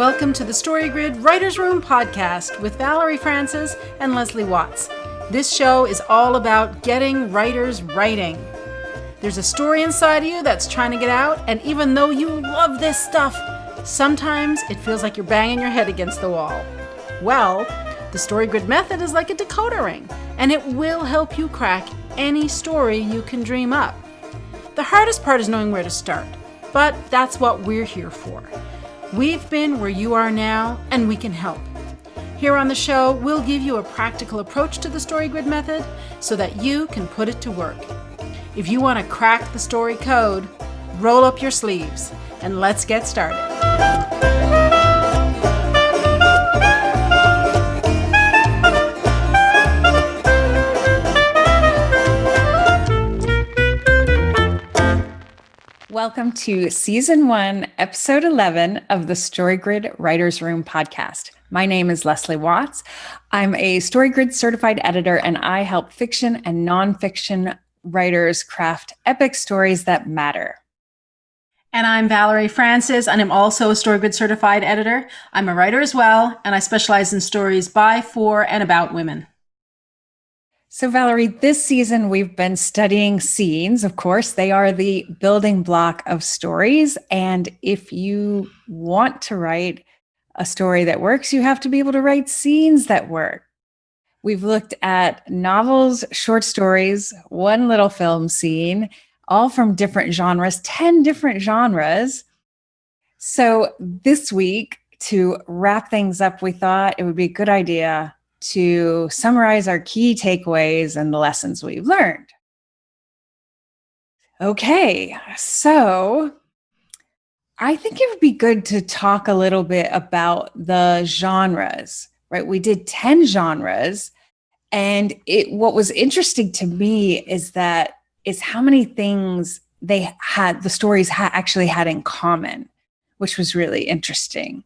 Welcome to the Story Grid Writer's Room podcast with Valerie Francis and Leslie Watts. This show is all about getting writers writing. There's a story inside of you that's trying to get out, and even though you love this stuff, sometimes it feels like you're banging your head against the wall. Well, the Story Grid method is like a decoder ring, and it will help you crack any story you can dream up. The hardest part is knowing where to start, but that's what we're here for. We've been where you are now, and we can help. Here on the show, we'll give you a practical approach to the Story Grid method so that you can put it to work. If you want to crack the story code, roll up your sleeves, and let's get started. Welcome to Season 1, Episode 11 of the Story Grid Writer's Room podcast. My name is Leslie Watts. I'm a Story Grid certified editor, and I help fiction and nonfiction writers craft epic stories that matter. And I'm Valerie Francis, and I'm also a Story Grid certified editor. I'm a writer as well, and I specialize in stories by, for, and about women. So Valerie, this season we've been studying scenes. Of course, they are the building block of stories. And if you want to write a story that works, you have to be able to write scenes that work. We've looked at novels, short stories, one little film scene, all from different genres, 10 different genres. So this week, to wrap things up, we thought it would be a good idea to summarize our key takeaways and the lessons we've learned. Okay, so I think it would be good to talk a little bit about the genres, right? We did 10 genres, and what was interesting to me is how many things the stories actually had in common, which was really interesting.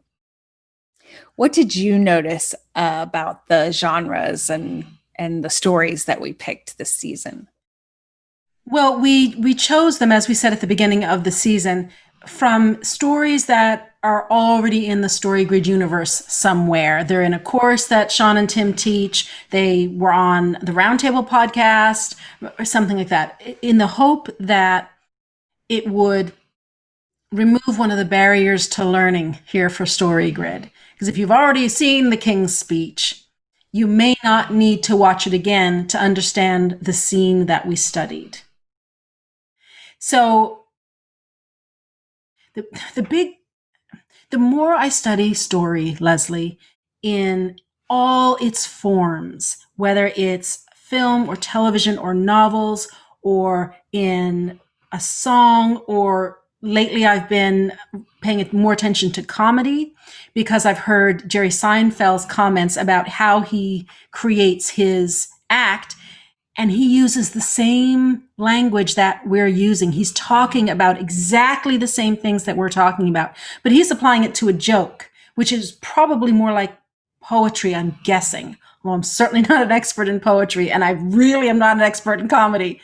What did you notice about the genres and the stories that we picked this season? Well, we chose them, as we said at the beginning of the season, from stories that are already in the Story Grid universe somewhere. They're in a course that Sean and Tim teach. They were on the Roundtable podcast or something like that, in the hope that it would remove one of the barriers to learning here for Story Grid. Because if you've already seen the King's Speech, you may not need to watch it again to understand the scene that we studied. So the more I study story, Leslie, in all its forms, whether it's film or television or novels or in a song, or lately I've been paying more attention to comedy because I've heard Jerry Seinfeld's comments about how he creates his act, and he uses the same language that we're using. He's talking about exactly the same things that we're talking about, but he's applying it to a joke, which is probably more like poetry, I'm guessing. Well, I'm certainly not an expert in poetry, and I really am not an expert in comedy.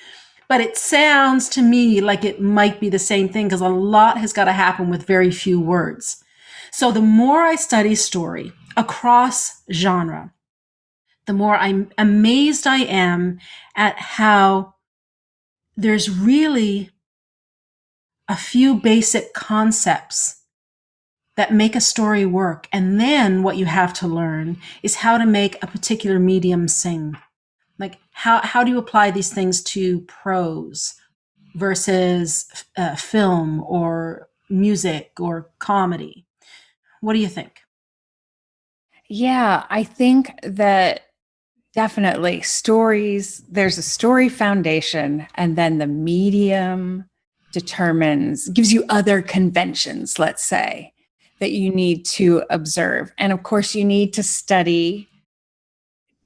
But it sounds to me like it might be the same thing because a lot has got to happen with very few words. So the more I study story across genre, the more I'm amazed I am at how there's really a few basic concepts that make a story work. And then what you have to learn is how to make a particular medium sing. Like how do you apply these things to prose versus film or music or comedy? What do you think? Yeah, I think that definitely stories, there's a story foundation, and then the medium gives you other conventions, let's say, that you need to observe. And of course, you need to study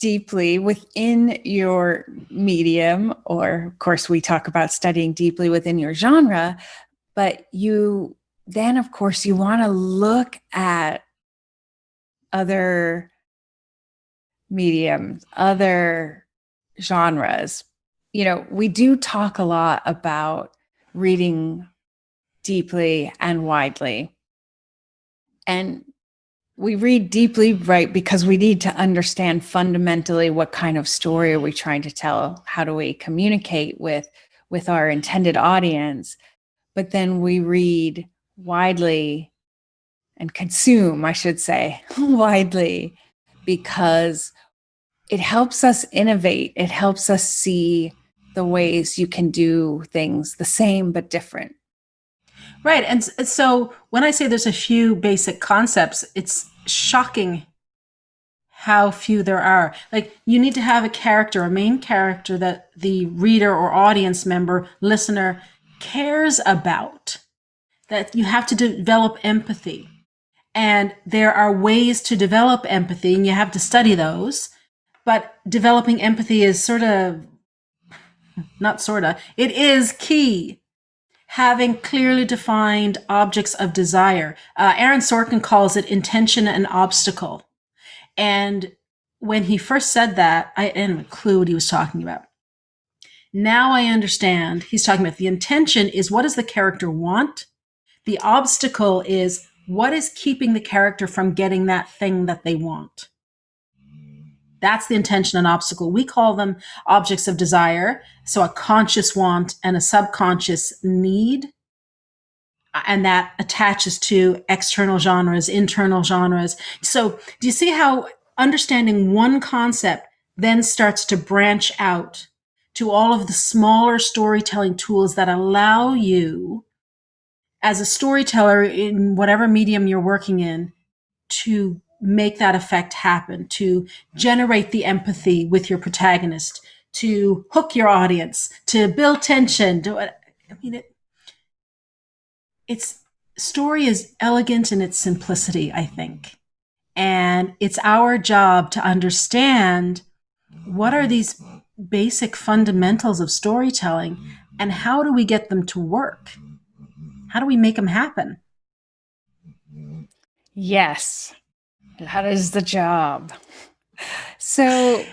deeply within your medium, or of course we talk about studying deeply within your genre, but then of course you want to look at other mediums, other genres. We do talk a lot about reading deeply and widely. And we read deeply, right? Because we need to understand fundamentally what kind of story are we trying to tell? How do we communicate with our intended audience? But then we read widely and consume, I should say, widely, because it helps us innovate. It helps us see the ways you can do things the same but different. Right. And so when I say there's a few basic concepts, it's shocking how few there are. Like, you need to have a character, a main character that the reader or audience member, listener cares about, that you have to develop empathy. And there are ways to develop empathy, and you have to study those. But developing empathy is it is key. Having clearly defined objects of desire. Aaron Sorkin calls it intention and obstacle. And when he first said that, I didn't have a clue what he was talking about. Now I understand. He's talking about the intention is, what does the character want? The obstacle is, what is keeping the character from getting that thing that they want? That's the intention and obstacle. We call them objects of desire. So a conscious want and a subconscious need. And that attaches to external genres, internal genres. So do you see how understanding one concept then starts to branch out to all of the smaller storytelling tools that allow you, as a storyteller in whatever medium you're working in, to make that effect happen, to generate the empathy with your protagonist, to hook your audience, to build tension. It's story is elegant in its simplicity, I think. And it's our job to understand what are these basic fundamentals of storytelling and how do we get them to work? How do we make them happen? Yes, that is the job. So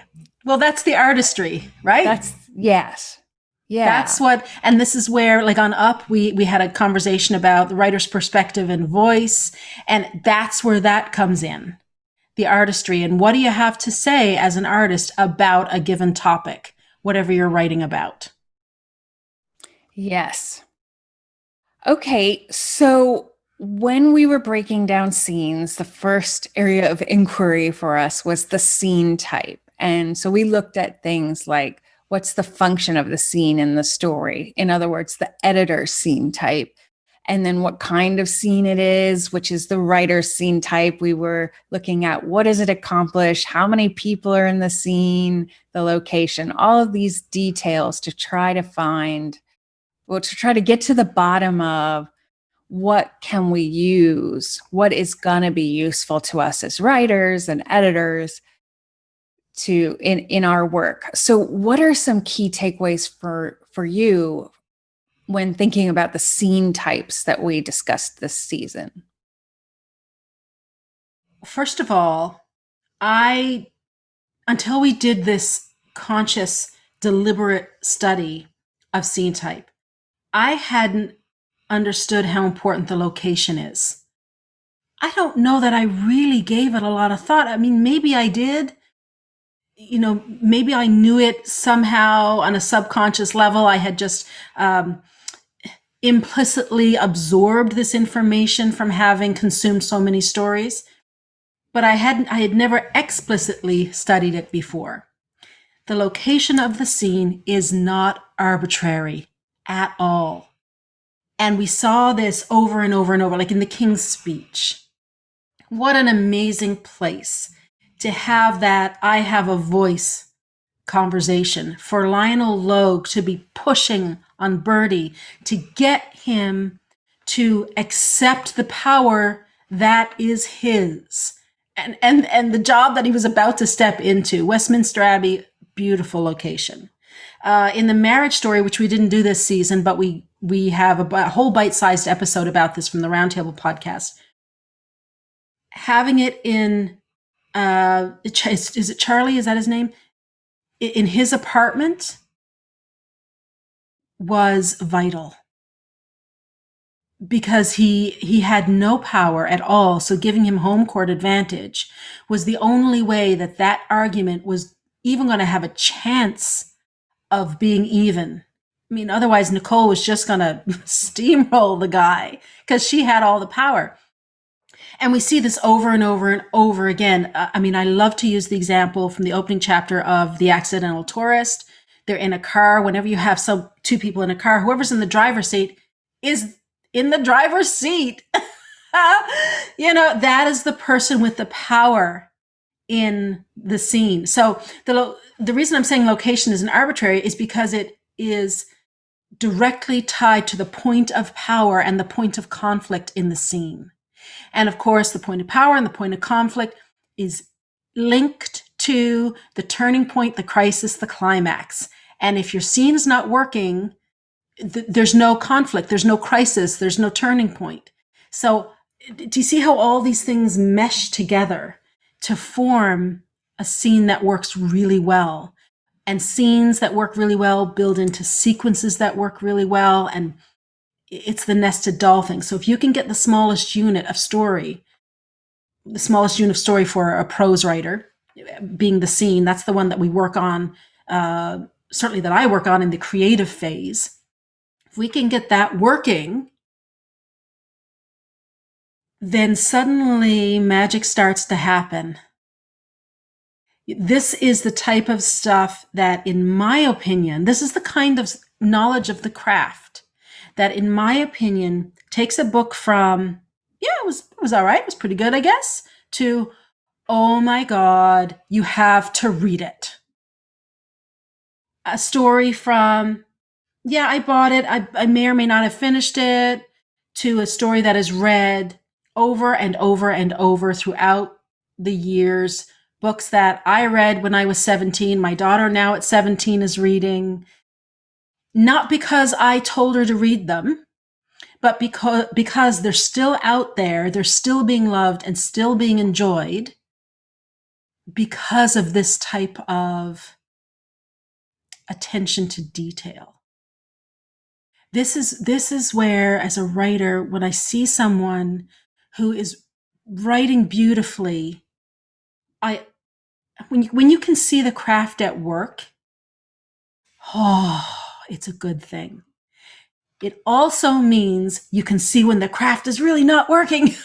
Well, that's the artistry, right? that's, yes. That's Yeah. what, and this is where, like on Up, we had a conversation about the writer's perspective and voice, and that's where that comes in, the artistry. And what do you have to say as an artist about a given topic, whatever you're writing about? Yes. Okay. So when we were breaking down scenes, the first area of inquiry for us was the scene type. And so we looked at things like, what's the function of the scene in the story? In other words, the editor's scene type. And then what kind of scene it is, which is the writer's scene type. We were looking at, what does it accomplish? How many people are in the scene, the location, all of these details to try to find, well, to try to get to the bottom of what can we use, what is going to be useful to us as writers and editors to in our work. So what are some key takeaways for you when thinking about the scene types that we discussed this season? First of all, I, until we did this conscious, deliberate study of scene type, I hadn't understood how important the location is. I don't know that I really gave it a lot of thought. I mean, maybe I did. Maybe I knew it somehow on a subconscious level. I had just implicitly absorbed this information from having consumed so many stories, but I had never explicitly studied it before. The location of the scene is not arbitrary at all. And we saw this over and over and over, like in the King's Speech. What an amazing place to have that I have a voice conversation, for Lionel Logue to be pushing on Bertie to get him to accept the power that is his. And the job that he was about to step into. Westminster Abbey, beautiful location. In the Marriage Story, which we didn't do this season, but we have a whole bite-sized episode about this from the Roundtable podcast. Having it in, is it Charlie? Is that his name? In his apartment was vital. because he had no power at all. So giving him home court advantage was the only way that that argument was even going to have a chance of being even. I mean, otherwise Nicole was just going to steamroll the guy because she had all the power. And we see this over and over and over again. I mean, I love to use the example from the opening chapter of The Accidental Tourist. They're in a car. Whenever you have two people in a car, whoever's in the driver's seat is in the driver's seat. That is the person with the power in the scene. So the reason I'm saying location isn't arbitrary is because it is directly tied to the point of power and the point of conflict in the scene. And of course, the point of power and the point of conflict is linked to the turning point, the crisis, the climax. And if your scene is not working, there's no conflict, there's no crisis, there's no turning point. So do you see how all these things mesh together to form a scene that works really well? And scenes that work really well build into sequences that work really well. And it's the nested doll thing. So if you can get the smallest unit of story for a prose writer, being the scene, that's the one that we work on, certainly that I work on in the creative phase. If we can get that working, then suddenly magic starts to happen. This is the type of stuff that, in my opinion, this is the kind of knowledge of the craft that, in my opinion, takes a book from, yeah, it was all right, it was pretty good, I guess, to, oh my God, you have to read it. A story from, yeah, I bought it, I may or may not have finished it, to a story that is read over and over and over throughout the years. Books that I read when I was 17, my daughter now at 17 is reading, not because I told her to read them, but because they're still out there, they're still being loved and still being enjoyed because of this type of attention to detail. This is where, as a writer, when I see someone who is writing beautifully, when you can see the craft at work, oh, it's a good thing. It also means you can see when the craft is really not working.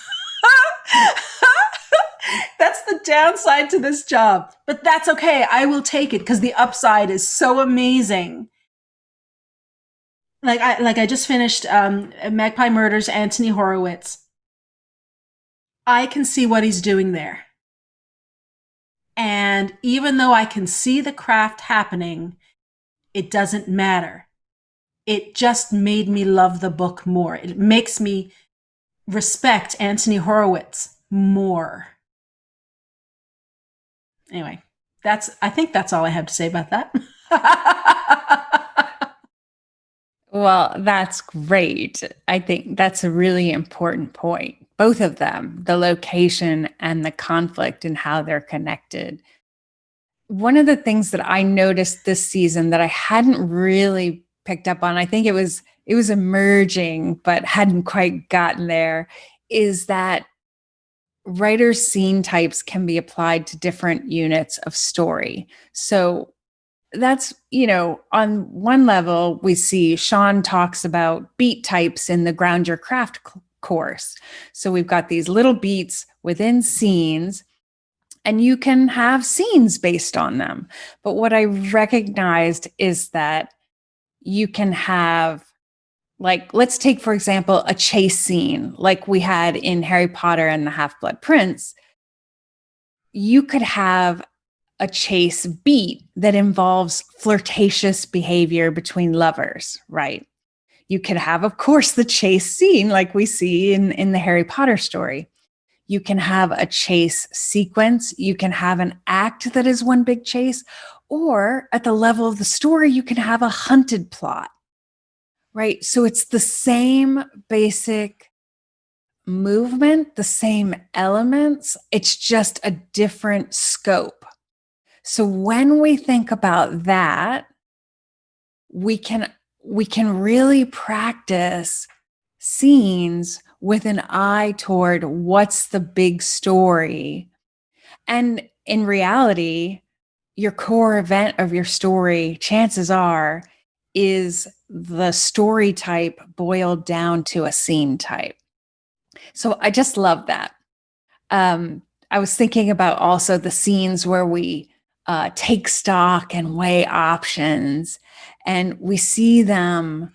That's the downside to this job, but that's okay. I will take it because the upside is so amazing. I just finished Magpie Murders, Anthony Horowitz. I can see what he's doing there. And even though I can see the craft happening, it doesn't matter. It just made me love the book more. It makes me respect Anthony Horowitz more. Anyway, I think that's all I have to say about that. Well, that's great. I think that's a really important point. Both of them, the location and the conflict and how they're connected. One of the things that I noticed this season that I hadn't really picked up on, I think it was emerging, but hadn't quite gotten there, is that writers' scene types can be applied to different units of story. So that's, on one level, we see Sean talks about beat types in the Ground Your Craft course. So we've got these little beats within scenes, and you can have scenes based on them. But what I recognized is that you can have, let's take, for example, a chase scene like we had in Harry Potter and the Half-Blood Prince. You could have a chase beat that involves flirtatious behavior between lovers, right? You could have, of course, the chase scene like we see in the Harry Potter story. You can have a chase sequence. You can have an act that is one big chase, or at the level of the story, you can have a hunted plot, right? So it's the same basic movement, the same elements. It's just a different scope. So when we think about that, we can really practice scenes with an eye toward what's the big story. And in reality, your core event of your story, chances are, is the story type boiled down to a scene type. So I just love that. I was thinking about also the scenes where we take stock and weigh options, and we see them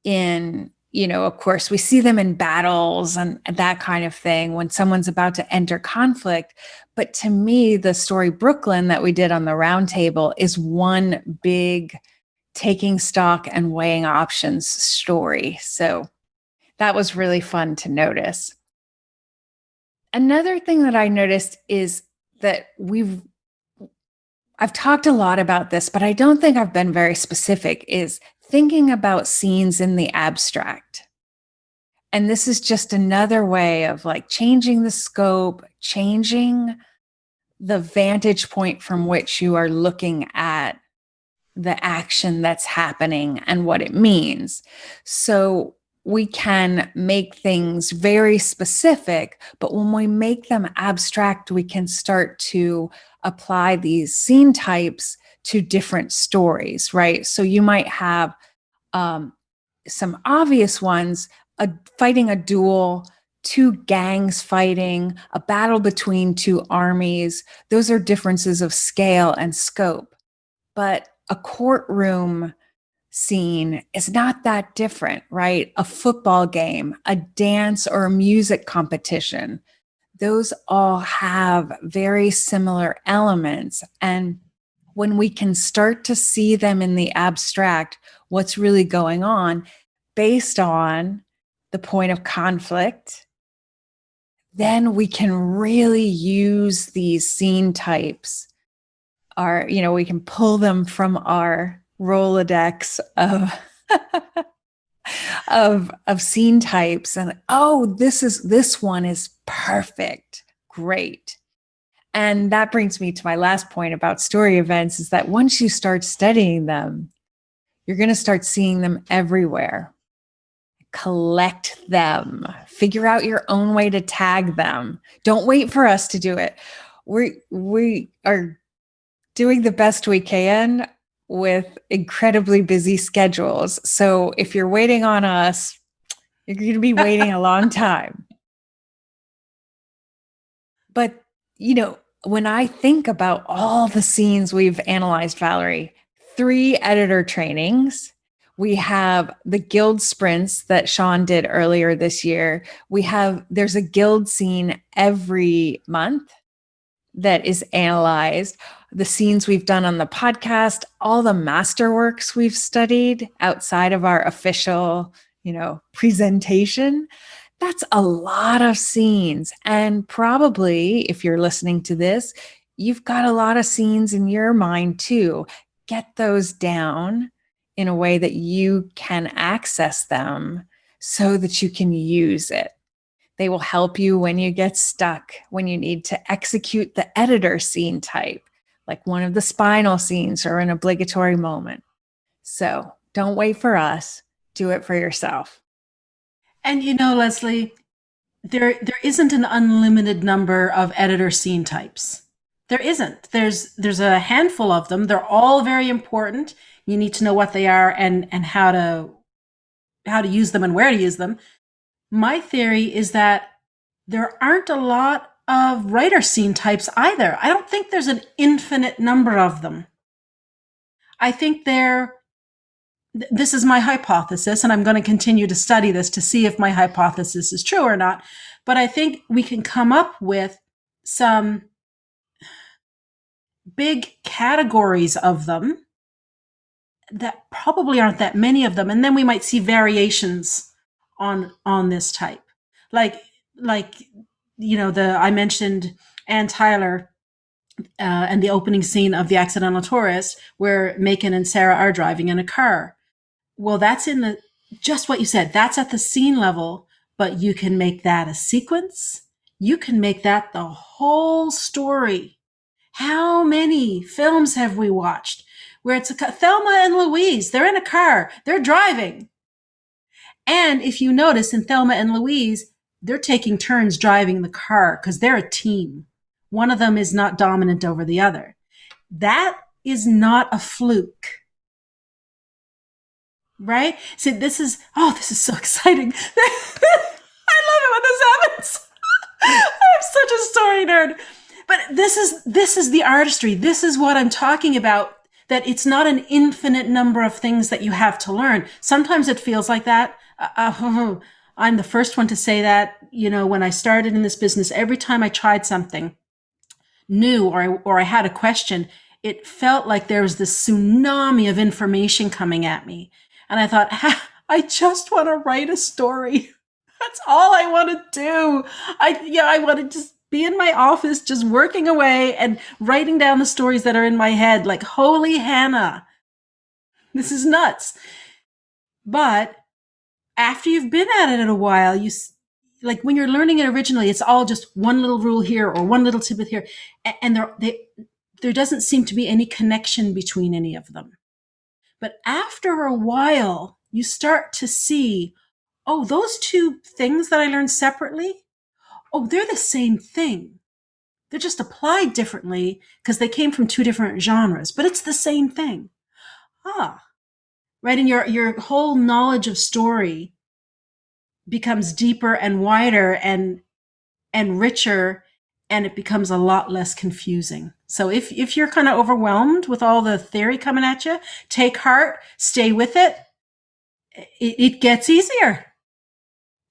in, of course, we see them in battles and that kind of thing when someone's about to enter conflict. But to me, the story Brooklyn that we did on the roundtable is one big taking stock and weighing options story. So that was really fun to notice. Another thing that I noticed is that I've talked a lot about this, but I don't think I've been very specific, is thinking about scenes in the abstract. And this is just another way of like changing the scope, changing the vantage point from which you are looking at the action that's happening and what it means. So we can make things very specific, but when we make them abstract, we can start to apply these scene types to different stories, right? So you might have um, some obvious ones, fighting a duel, two gangs fighting, a battle between two armies. Those are differences of scale and scope. But a courtroom scene is not that different, right? A football game, a dance or a music competition, those all have very similar elements. And when we can start to see them in the abstract, what's really going on based on the point of conflict, then we can really use these scene types. We can pull them from our Rolodex of of scene types, and this one is perfect, great. And that brings me to my last point about story events, is that once you start studying them, you're going to start seeing them everywhere. Collect them, figure out your own way to tag them. Don't wait for us to do it. We are doing the best we can with incredibly busy schedules. So if you're waiting on us, you're going to be waiting a long time. But, when I think about all the scenes we've analyzed, Valerie, 3 editor trainings, we have the guild sprints that Sean did earlier this year. There's a guild scene every month that is analyzed, the scenes we've done on the podcast, all the masterworks we've studied outside of our official, presentation. That's a lot of scenes. And probably if you're listening to this, you've got a lot of scenes in your mind too. Get those down in a way that you can access them so that you can use it. They will help you when you get stuck, when you need to execute the editor scene type, like one of the spinal scenes or an obligatory moment. So don't wait for us. Do it for yourself. And Leslie, there isn't an unlimited number of editor scene types. There isn't. There's a handful of them. They're all very important. You need to know what they are and how to use them and where to use them. My theory is that there aren't a lot of writer scene types either. I don't think there's an infinite number of them. I think this is my hypothesis, and I'm going to continue to study this to see if my hypothesis is true or not. But I think we can come up with some big categories of them that probably aren't that many of them. And then we might see variations on this type. Like, I mentioned Ann Tyler and the opening scene of The Accidental Tourist, where Macon and Sarah are driving in a car. Well, that's just what you said. That's at the scene level, but you can make that a sequence. You can make that the whole story. How many films have we watched where it's Thelma and Louise? They're in a car. They're driving. And if you notice in Thelma and Louise, they're taking turns driving the car because they're a team. One of them is not dominant over the other. That is not a fluke, right? So this is so exciting. I love it when this happens. I'm such a story nerd. But this is the artistry. This is what I'm talking about. That it's not an infinite number of things that you have to learn. Sometimes it feels like that. I'm the first one to say that. When I started in this business, every time I tried something new or I had a question, it felt like there was this tsunami of information coming at me. And I thought, I just want to write a story. That's all I want to do. I want to just be in my office, just working away and writing down the stories that are in my head. Like, holy Hannah, this is nuts. But after you've been at it a while, like when you're learning it originally, it's all just one little rule here or one little tidbit here, and there doesn't seem to be any connection between any of them. But after a while, you start to see, oh, those two things that I learned separately, oh, they're the same thing. They're just applied differently because they came from two different genres, but it's the same thing. Right? And your whole knowledge of story becomes deeper and wider and richer, and it becomes a lot less confusing. So if you're kind of overwhelmed with all the theory coming at you, take heart, stay with it. It gets easier.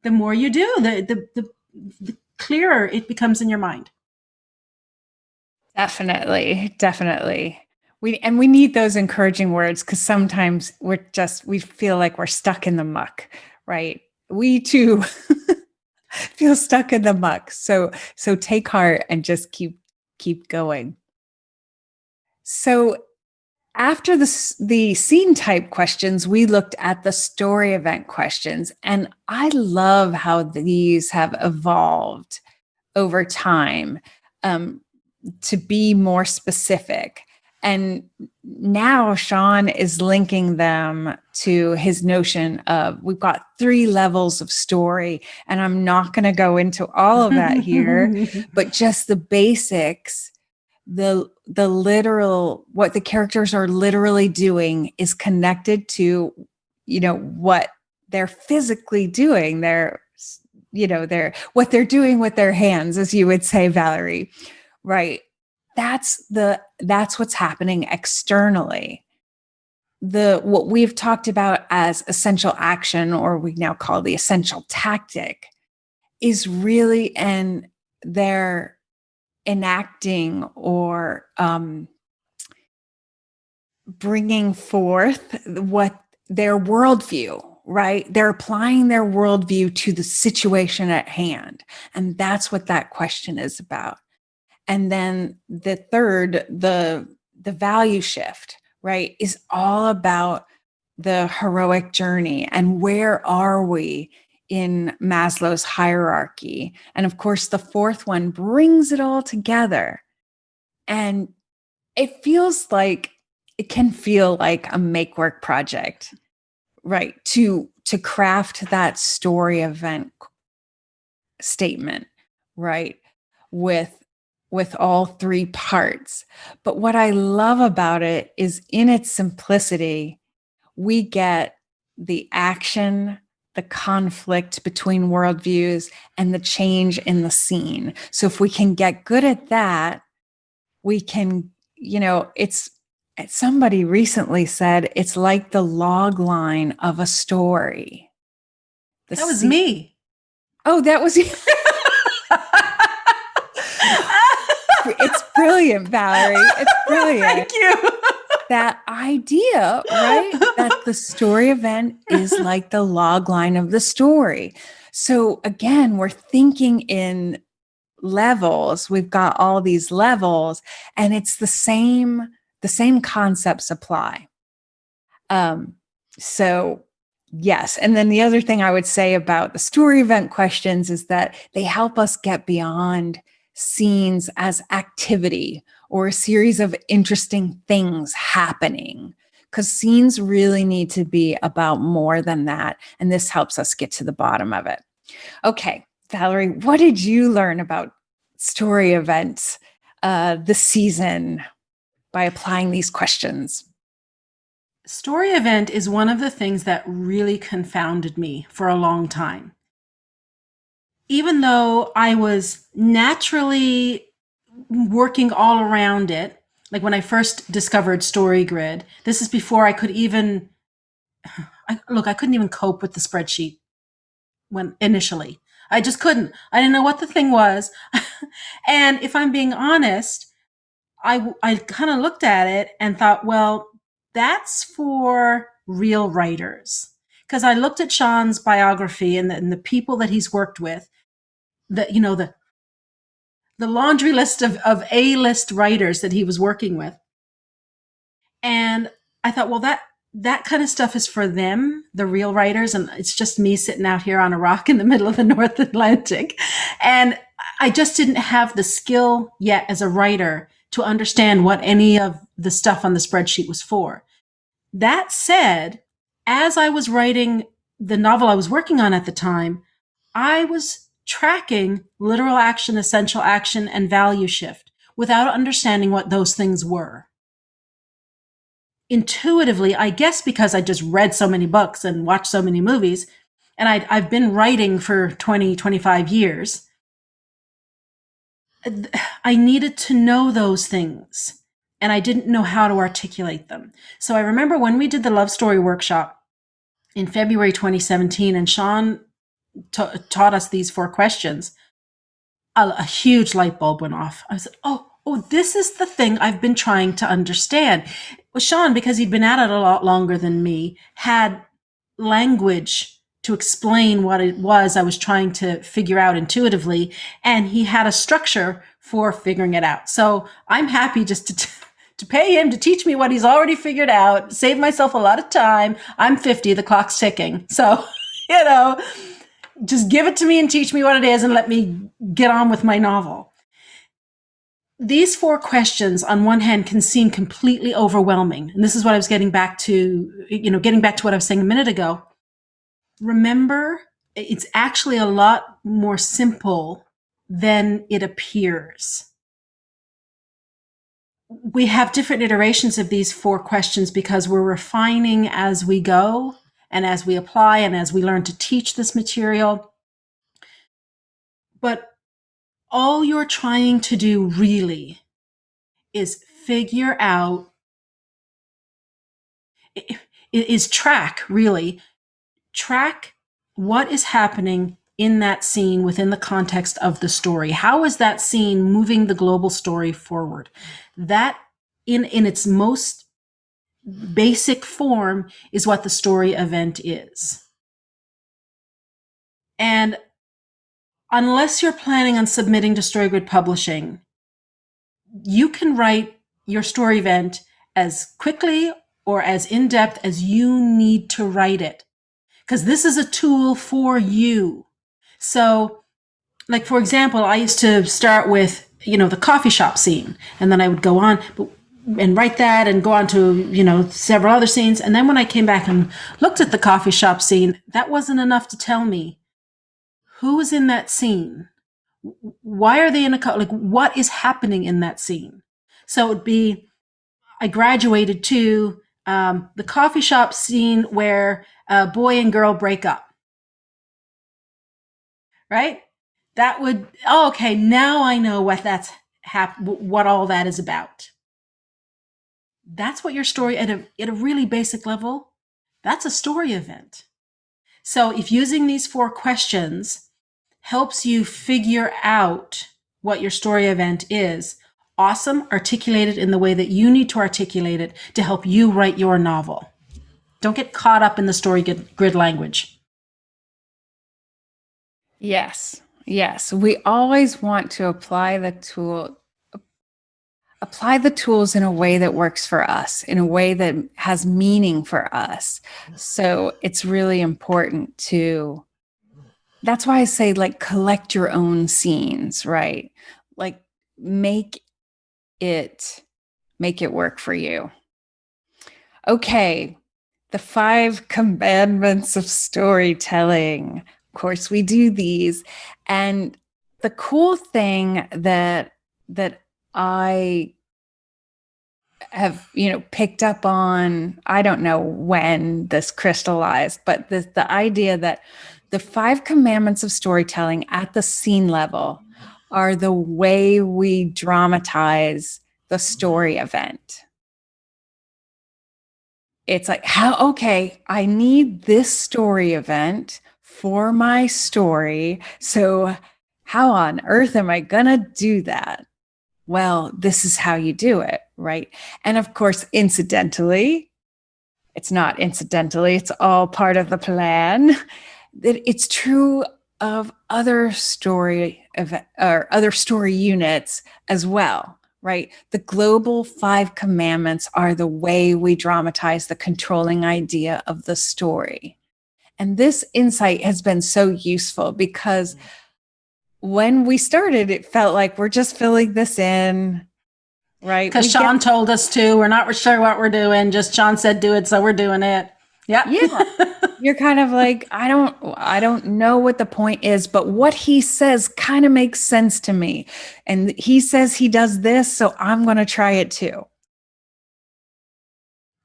The more you do, the clearer it becomes in your mind. Definitely, definitely. We need those encouraging words because sometimes we feel like we're stuck in the muck, right? We too feel stuck in the muck. So take heart and just keep going. So after the scene type questions, we looked at the story event questions, and I love how these have evolved over time. To be more specific. And now Sean is linking them to his notion of we've got 3 levels of story. And I'm not going to go into all of that here, but just the basics, the literal, what the characters are literally doing is connected to, what they're physically doing. What they're doing with their hands, as you would say, Valerie. Right. That's what's happening externally. What we've talked about as essential action, or we now call the essential tactic, is really they're enacting or bringing forth what their worldview, right? They're applying their worldview to the situation at hand. And that's what that question is about. And then the third, the value shift, right, is all about the heroic journey and where are we in Maslow's hierarchy. And of course, the fourth one brings it all together. And it can feel like a make work project, right? To craft that story event statement, right? With all 3 parts. But what I love about it is in its simplicity, we get the action, the conflict between worldviews, and the change in the scene. So if we can get good at that, we can, somebody recently said, it's like the log line of a story. That was me. Oh, that was you. It's brilliant, Valerie. It's brilliant. Thank you. That idea, right? That the story event is like the log line of the story. So again, we're thinking in levels. We've got all these levels, and it's the same concepts apply. So yes. And then the other thing I would say about the story event questions is that they help us get beyond scenes as activity or a series of interesting things happening. because scenes really need to be about more than that. And this helps us get to the bottom of it. Okay, Valerie, what did you learn about story events this season by applying these questions? Story event is one of the things that really confounded me for a long time. Even though I was naturally working all around it, like when I first discovered StoryGrid, this is before I could even, I couldn't even cope with the spreadsheet when initially. I just couldn't. I didn't know what the thing was. And if I'm being honest, I kind of looked at it and thought, well, that's for real writers. Because I looked at Sean's biography and the people that he's worked with, the laundry list of A-list writers that he was working with. And I thought, well, that kind of stuff is for them, the real writers, and it's just me sitting out here on a rock in the middle of the North Atlantic. And I just didn't have the skill yet as a writer to understand what any of the stuff on the spreadsheet was for. That said, as I was writing the novel I was working on at the time, I was tracking literal action, essential action, and value shift without understanding what those things were. Intuitively, I guess because I just read so many books and watched so many movies, and I've been writing for 20, 25 years, I needed to know those things, and I didn't know how to articulate them. So I remember when we did the love story workshop in February 2017, and Sean taught us these 4 questions, a huge light bulb went off. I said, oh, this is the thing I've been trying to understand. Well, Sean, because he'd been at it a lot longer than me, had language to explain what it was I was trying to figure out intuitively, and he had a structure for figuring it out. So I'm happy just to pay him to teach me what he's already figured out, save myself a lot of time. I'm 50, the clock's ticking. So, just give it to me and teach me what it is and let me get on with my novel. These 4 questions, on one hand, can seem completely overwhelming. And this is what I was getting back to what I was saying a minute ago. Remember, it's actually a lot more simple than it appears. We have different iterations of these 4 questions because we're refining as we go and as we apply and as we learn to teach this material. But all you're trying to do really is figure out, track what is happening in that scene within the context of the story. How is that scene moving the global story forward? That, in its most basic form, is what the story event is. And unless you're planning on submitting to StoryGrid Publishing, you can write your story event as quickly or as in-depth as you need to write it, because this is a tool for you. So, like, for example, I used to start with, the coffee shop scene, and then I would go on and write that and go on to, several other scenes. And then when I came back and looked at the coffee shop scene, that wasn't enough to tell me who was in that scene. Why are they in what is happening in that scene? So it'd be, I graduated to the coffee shop scene where a boy and girl break up. Right? That would, okay, now I know what what all that is about. That's what your story, at a really basic level, that's a story event. So if using these 4 questions helps you figure out what your story event is, awesome, articulate it in the way that you need to articulate it to help you write your novel. Don't get caught up in the story grid language. Yes. We always want to apply the tools in a way that works for us, in a way that has meaning for us. So it's really important that's why I say, collect your own scenes, right? Make it work for you. Okay, the five commandments of storytelling. Of course, we do these. And the cool thing that I have, picked up on, I don't know when this crystallized, but the idea that the five commandments of storytelling at the scene level are the way we dramatize the story event. It's like, how, okay, I need this story event for my story. So, how on earth am I going to do that? Well, this is how you do it, right? And of course, incidentally, it's not incidentally, it's all part of the plan. That it's true of other story event or other story units as well, right? The global five commandments are the way we dramatize the controlling idea of the story. And this insight has been so useful because when we started, it felt like we're just filling this in, right? Because We get, Sean told us to. We're not sure what we're doing. Just Sean said do it, so we're doing it. Yep. yeah, you're kind of like, I don't know what the point is, but what he says kind of makes sense to me. And he says he does this, so I'm going to try it too.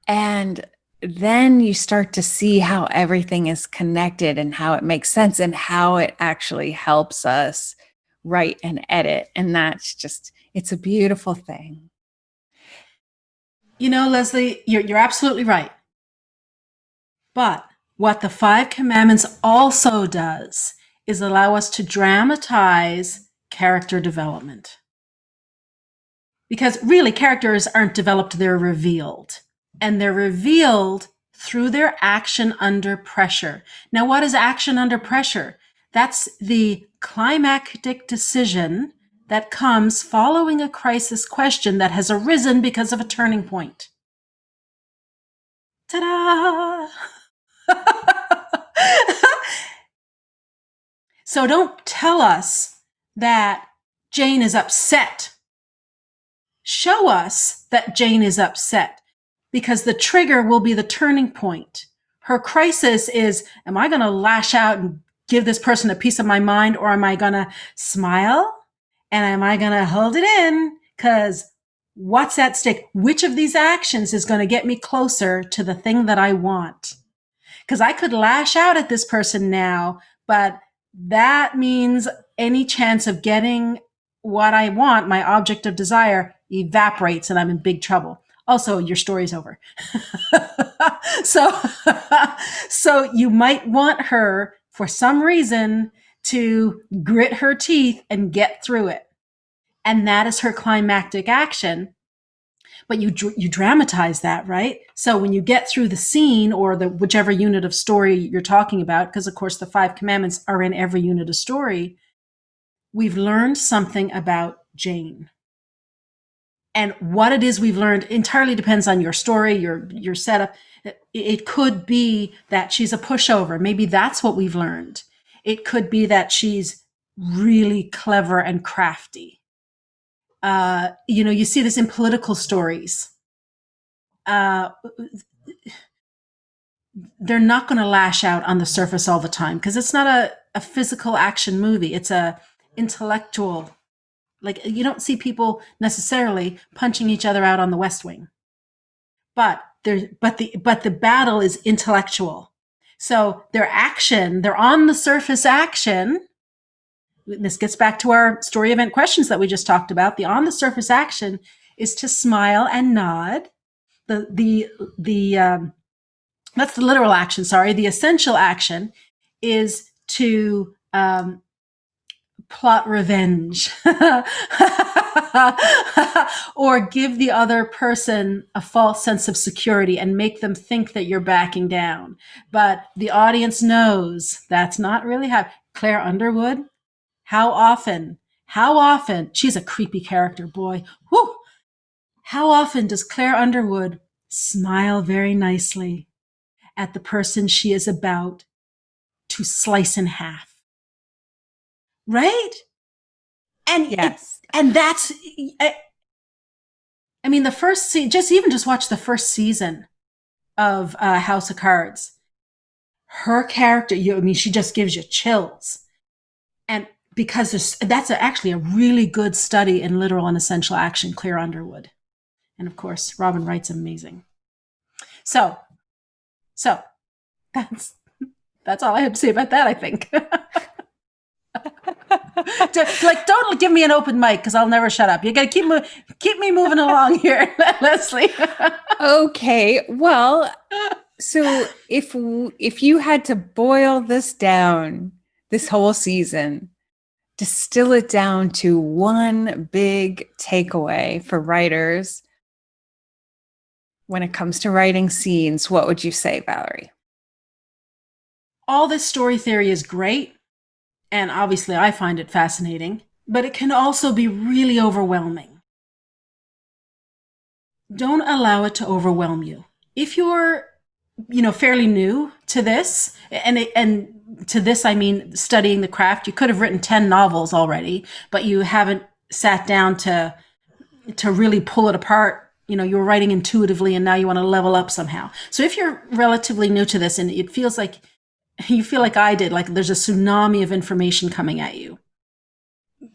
And then you start to see how everything is connected and how it makes sense and how it actually helps us write and edit. And that's just, it's a beautiful thing. Leslie, you're absolutely right. But what the Five Commandments also does is allow us to dramatize character development. Because really, characters aren't developed, they're revealed. And they're revealed through their action under pressure. Now, what is action under pressure? That's the climactic decision that comes following a crisis question that has arisen because of a turning point. Ta-da! So don't tell us that Jane is upset. Show us that Jane is upset because the trigger will be the turning point. Her crisis is, am I going to lash out and give this person a piece of my mind, or am I going to smile and am I going to hold it in? Because what's at stake? Which of these actions is going to get me closer to the thing that I want? Because I could lash out at this person now, but that means any chance of getting what I want, my object of desire, evaporates and I'm in big trouble. Also, your story's over. so, so you might want her for some reason to grit her teeth and get through it. And that is her climactic action. But you dramatize that, right? So when you get through the scene or the whichever unit of story you're talking about, because of course the Five Commandments are in every unit of story, we've learned something about Jane. And what it is we've learned entirely depends on your story, your setup. It could be that she's a pushover. Maybe that's what we've learned. It could be that she's really clever and crafty. You see this in political stories. Uh, they're not going to lash out on the surface all the time because it's not a physical action movie. It's a intellectual. Like you don't see people necessarily punching each other out on the West Wing, but the battle is intellectual. So their on the surface action. This gets back to our story event questions that we just talked about. The on the surface action is to smile and nod. The that's the literal action. Sorry, the essential action is to plot revenge or give the other person a false sense of security and make them think that you're backing down. But the audience knows that's not really how. Claire Underwood, how often, she's a creepy character, boy. Whew. How often does Claire Underwood smile very nicely at the person she is about to slice in half? Right? Yes. And that's, I mean, the first just watch the first season of House of Cards. Her character, she just gives you chills. And because that's actually a really good study in literal and essential action, Claire Underwood. And of course, Robin Wright's amazing. So that's all I have to say about that, I think. Don't give me an open mic because I'll never shut up. You got to keep me moving along here, Leslie. Okay. Well, so if you had to boil this down, this whole season, distill it down to one big takeaway for writers when it comes to writing scenes, what would you say, Valerie? All this story theory is great, and obviously I find it fascinating, but it can also be really overwhelming. Don't allow it to overwhelm you. If you're, fairly new to this, and to this I mean studying the craft, you could have written 10 novels already, but you haven't sat down to really pull it apart. You were writing intuitively and now you want to level up somehow. So if you're relatively new to this and it feels like you feel like I did, like there's a tsunami of information coming at you,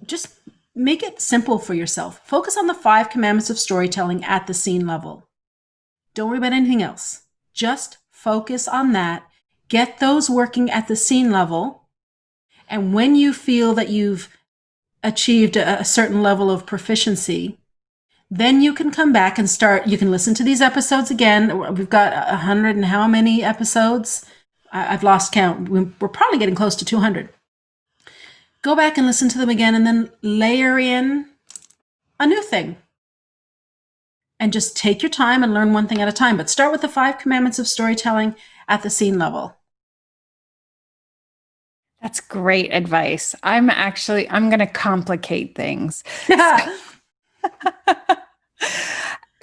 just make it simple for yourself. Focus on the 5 commandments of storytelling at the scene level. Don't worry about anything else. Just focus on that. Get those working at the scene level. And when you feel that you've achieved a certain level of proficiency, then you can come back and start. You can listen to these episodes again. We've got 100 and how many episodes? I've lost count. We're probably getting close to 200. Go back and listen to them again and then layer in a new thing. And just take your time and learn one thing at a time. But start with the 5 commandments of storytelling at the scene level. That's great advice. I'm going to complicate things.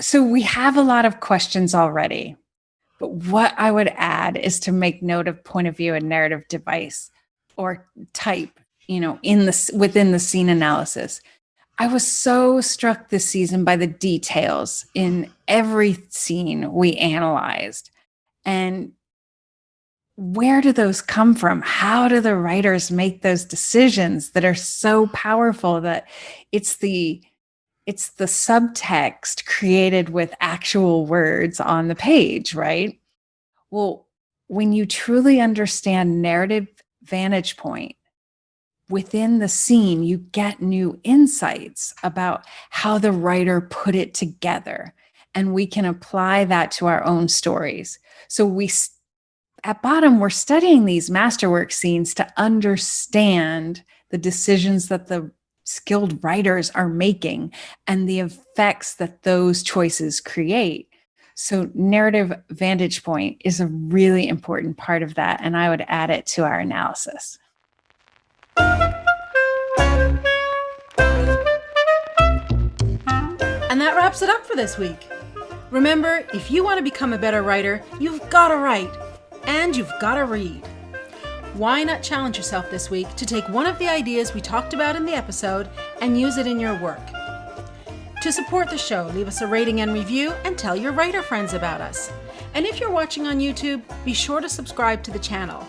So we have a lot of questions already, but what I would add is to make note of point of view and narrative device or type, within the scene analysis. I was so struck this season by the details in every scene we analyzed. And where do those come from? How do the writers make those decisions that are so powerful that it's the subtext created with actual words on the page, right? Well, when you truly understand narrative vantage point within the scene, you get new insights about how the writer put it together, and we can apply that to our own stories. So at bottom, we're studying these masterwork scenes to understand the decisions that the skilled writers are making and the effects that those choices create. So narrative vantage point is a really important part of that, and I would add it to our analysis. And that wraps it up for this week. Remember, if you want to become a better writer, you've got to write and you've got to read. Why not challenge yourself this week to take one of the ideas we talked about in the episode and use it in your work? To support the show, leave us a rating and review and tell your writer friends about us. And if you're watching on YouTube, be sure to subscribe to the channel.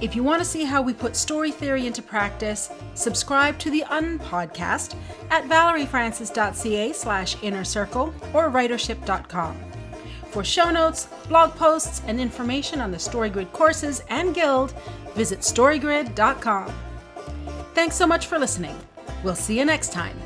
If you want to see how we put story theory into practice, subscribe to the Unpodcast at valeriefrancis.ca/innercircle or writership.com. For show notes, blog posts, and information on the StoryGrid courses and guild, visit storygrid.com. Thanks so much for listening. We'll see you next time.